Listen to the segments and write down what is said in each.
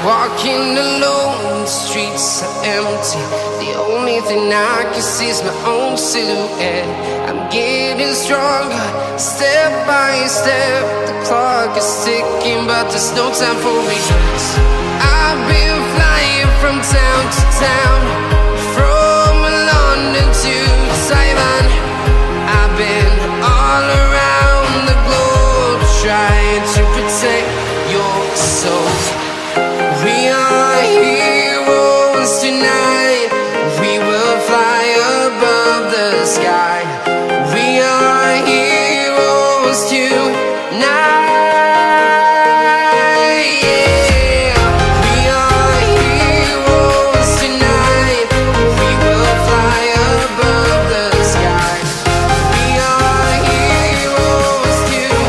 Walking alone, the streets are empty. The only thing I can see is my own silhouette. I'm getting stronger, step by step. The clock is ticking, but there's no time for regrets. I've been flying from town to town, from London to Taiwan. I've been all around the globe, trying to protect your soul. We are heroes tonight. We will fly above the sky. We are heroes tonight. Yeah. We are heroes tonight. We will fly above the sky. We are heroes tonight.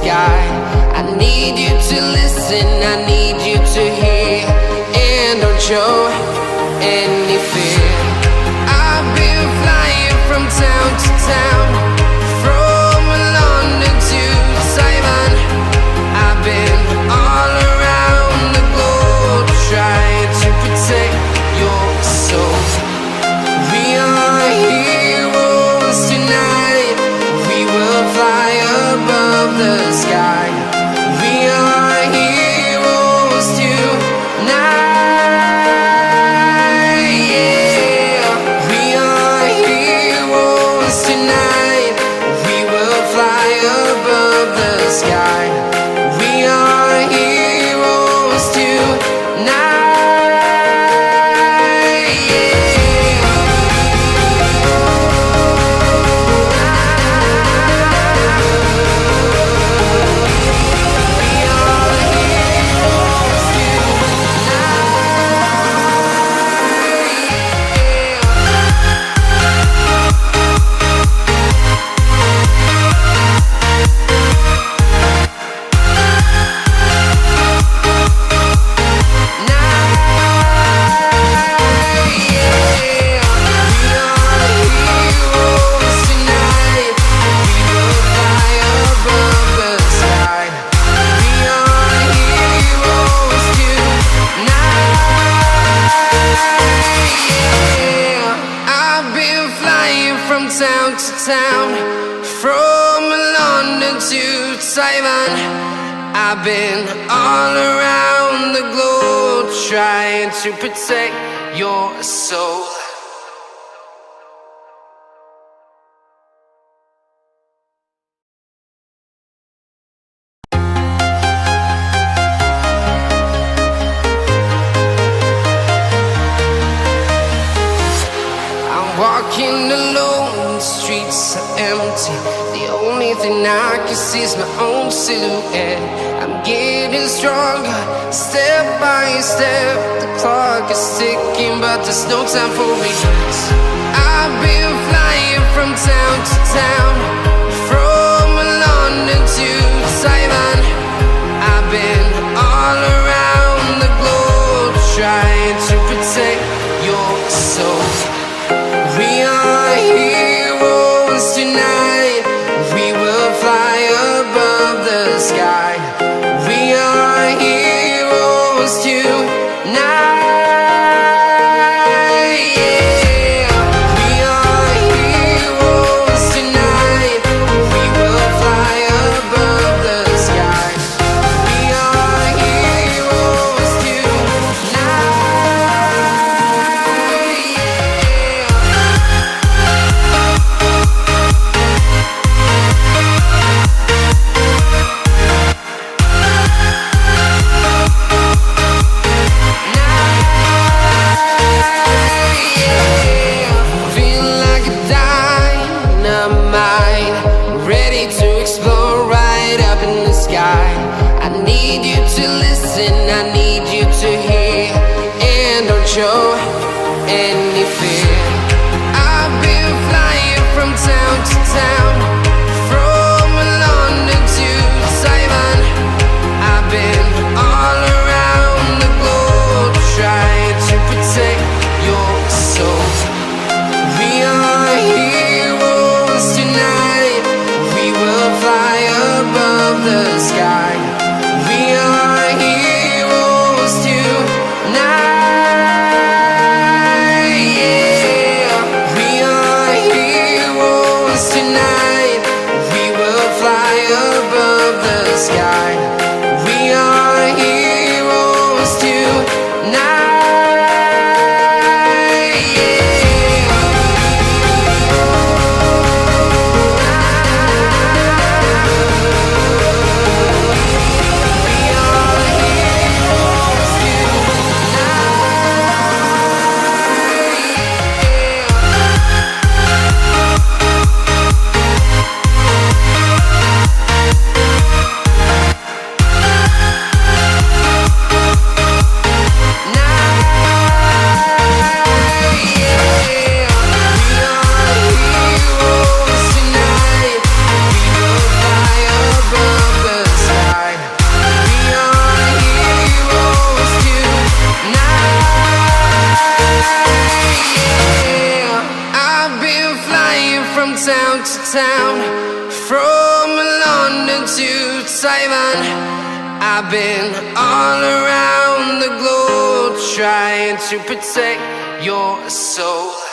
I need you to listen, I need you to hear, and don't show any fear. I've been flying from town to town, from London to Taiwan. I've been all around the globe, trying to protect your soul. We are heroes tonight. We will fly above the sky. We are heroes tonight. Yeah. We are heroes tonight. We will fly above the sky. We are heroes tonight. Town to town, from London to Taiwan. I've been all around the globe, trying to protect your soul. Walking alone, the streets are empty. The only thing I can see is my own silhouette. I'm getting stronger, step by step. The clock is ticking, but there's no time for regrets. I've been flying from town to town, from London to Taiwan. I've been all around the globe, trying to protect your soul. We are heroes tonight. We will fly above the sky. We are heroes tonight. Yeah. We are heroes tonight. from town to town, from London to Taiwan. I've been all around the globe trying to protect your soul.